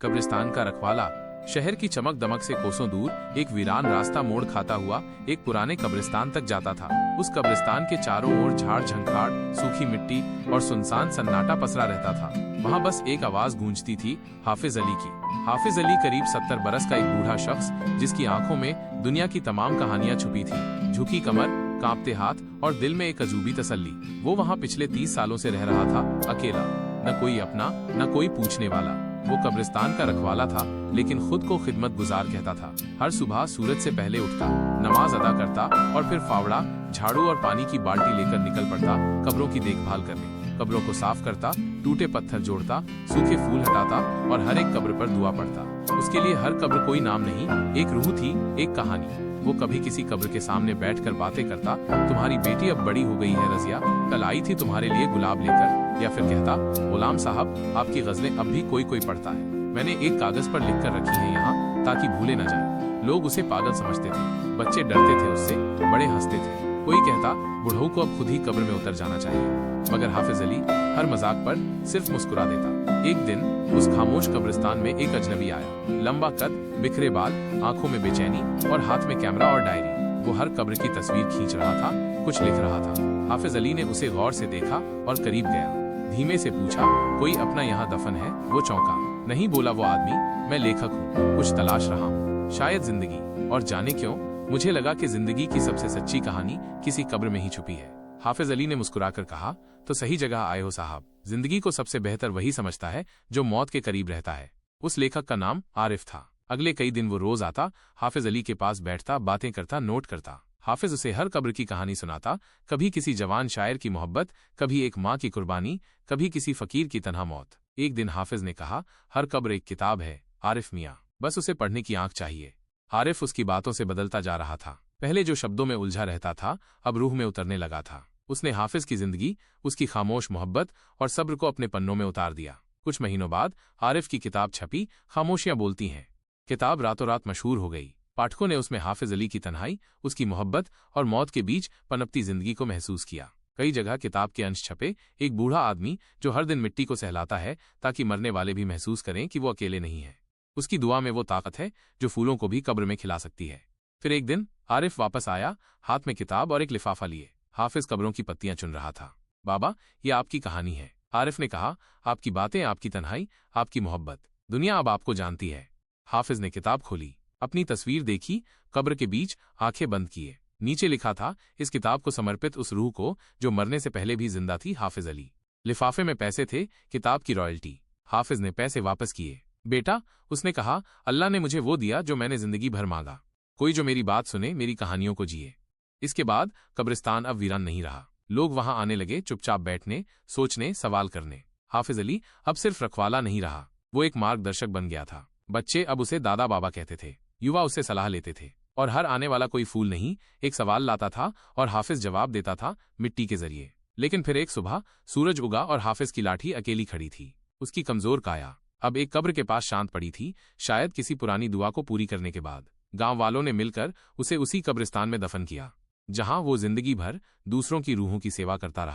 कब्रिस्तान का रखवाला। शहर की चमक दमक से कोसों दूर एक वीरान रास्ता मोड़ खाता हुआ एक पुराने कब्रिस्तान तक जाता था। उस कब्रिस्तान के चारों ओर झाड़ झंखाड़, सूखी मिट्टी और सुनसान सन्नाटा पसरा रहता था। वहाँ बस एक आवाज गूंजती थी, हाफिज अली की। हाफिज अली करीब 70 बरस का एक बूढ़ा शख्स, जिसकी आंखों में दुनिया की तमाम कहानियां छुपी थी। झुकी कमर, कांपते हाथ और दिल में एक अजूबी तसल्ली। वो वहाँ पिछले 30 सालों से रह रहा था, अकेला। न कोई अपना, न कोई पूछने वाला। वो कब्रिस्तान का रखवाला था, लेकिन खुद को खिदमत गुजार कहता था। हर सुबह सूरज से पहले उठता, नमाज अदा करता और फिर फावड़ा, झाड़ू और पानी की बाल्टी लेकर निकल पड़ता कब्रों की देखभाल करने। कब्रों को साफ करता, टूटे पत्थर जोड़ता, सूखे फूल हटाता और हर एक कब्र पर दुआ पढ़ता। उसके लिए हर कब्र कोई नाम नहीं, एक रूह थी, एक कहानी। वो कभी किसी कब्र के सामने बैठकर बातें करता, तुम्हारी बेटी अब बड़ी हो गई है रजिया, कल आई थी तुम्हारे लिए गुलाब लेकर। या फिर कहता, गुलाम साहब, आपकी गजलें अब भी कोई कोई पढ़ता है। मैंने एक कागज पर लिखकर रखी है यहाँ, ताकि भूले न जाए। लोग उसे पागल समझते थे, बच्चे डरते थे उससे, बड़े हंसते थे। कोई कहता, बुढ़ऊ को अब खुद ही कब्र में उतर जाना चाहिए। मगर हाफिज अली हर मजाक पर सिर्फ मुस्कुरा देता। एक दिन उस खामोश कब्रिस्तान में एक अजनबी आया। लंबा कद, बिखरे बाल, आंखों में बेचैनी और हाथ में कैमरा और डायरी। वो हर कब्र की तस्वीर खींच रहा था, कुछ लिख रहा था। हाफिज अली ने उसे गौर से देखा और करीब गया। धीमे से पूछा, कोई अपना यहाँ दफन है? वो चौंका। नहीं, बोला वो आदमी, मैं लेखक हूँ, कुछ तलाश रहा हूँ, शायद जिंदगी। और जाने क्यों, मुझे लगा कि जिंदगी की सबसे सच्ची कहानी किसी कब्र में ही छुपी है। हाफिज अली ने मुस्कुराकर कहा, तो सही जगह आए हो साहब। जिंदगी को सबसे बेहतर वही समझता है जो मौत के करीब रहता है। उस लेखक का नाम आरिफ था। अगले कई दिन वो रोज आता, हाफिज अली के पास बैठता, बातें करता, नोट करता। हाफिज उसे हर कब्र की कहानी सुनाता, कभी किसी जवान शायर की मोहब्बत, कभी एक माँ की कुर्बानी, कभी किसी फकीर की तन्हा मौत। एक दिन हाफिज ने कहा, हर कब्र एक किताब है आरिफ मियाँ, बस उसे पढ़ने की आंख चाहिए। आरिफ उसकी बातों से बदलता जा रहा था। पहले जो शब्दों में उलझा रहता था, अब रूह में उतरने लगा था। उसने हाफिज की जिंदगी, उसकी खामोश मोहब्बत और सब्र को अपने पन्नों में उतार दिया। कुछ महीनों बाद आरिफ की किताब छपी, खामोशियां बोलती हैं। किताब रातों रात मशहूर हो गई। पाठकों ने उसमें हाफिज अली की तन्हाई, उसकी मोहब्बत और मौत के बीच पनपती जिंदगी को महसूस किया। कई जगह किताब के अंश छपे, एक बूढ़ा आदमी जो हर दिन मिट्टी को सहलाता है ताकि मरने वाले भी महसूस करें कि वो अकेले नहीं है। उसकी दुआ में वो ताकत है जो फूलों को भी कब्र में खिला सकती है। फिर एक दिन आरिफ वापस आया, हाथ में किताब और एक लिफाफा लिए। हाफिज कब्रों की पत्तियां चुन रहा था। बाबा, ये आपकी कहानी है। आरिफ ने कहा, आपकी बातें, आपकी तन्हाई, आपकी मोहब्बत, दुनिया अब आपको जानती है। हाफिज ने किताब खोली, अपनी तस्वीर देखी, कब्र के बीच आंखें बंद किए। नीचे लिखा था, इस किताब को समर्पित उस रूह को जो मरने से पहले भी जिंदा थी, हाफिज अली। लिफाफे में पैसे थे, किताब की रॉयल्टी। हाफिज ने पैसे वापस किए। बेटा, उसने कहा, अल्लाह ने मुझे वो दिया जो मैंने जिंदगी भर मांगा, कोई जो मेरी बात सुने, मेरी कहानियों को जिए। इसके बाद कब्रिस्तान अब वीरान नहीं रहा। लोग वहां आने लगे, चुपचाप बैठने, सोचने, सवाल करने। हाफिज अली अब सिर्फ रखवाला नहीं रहा, वो एक मार्गदर्शक बन गया था। बच्चे अब उसे दादा बाबा कहते थे, युवा उससे सलाह लेते थे, और हर आने वाला कोई फूल नहीं, एक सवाल लाता था और हाफिज जवाब देता था मिट्टी के जरिए। लेकिन फिर एक सुबह सूरज उगा और हाफिज की लाठी अकेली खड़ी थी। उसकी कमजोर काया अब एक कब्र के पास शांत पड़ी थी, शायद किसी पुरानी दुआ को पूरी करने के बाद। गांव वालों ने मिलकर उसे उसी कब्रिस्तान में दफन किया, जहां वो जिंदगी भर दूसरों की रूहों की सेवा करता रहा।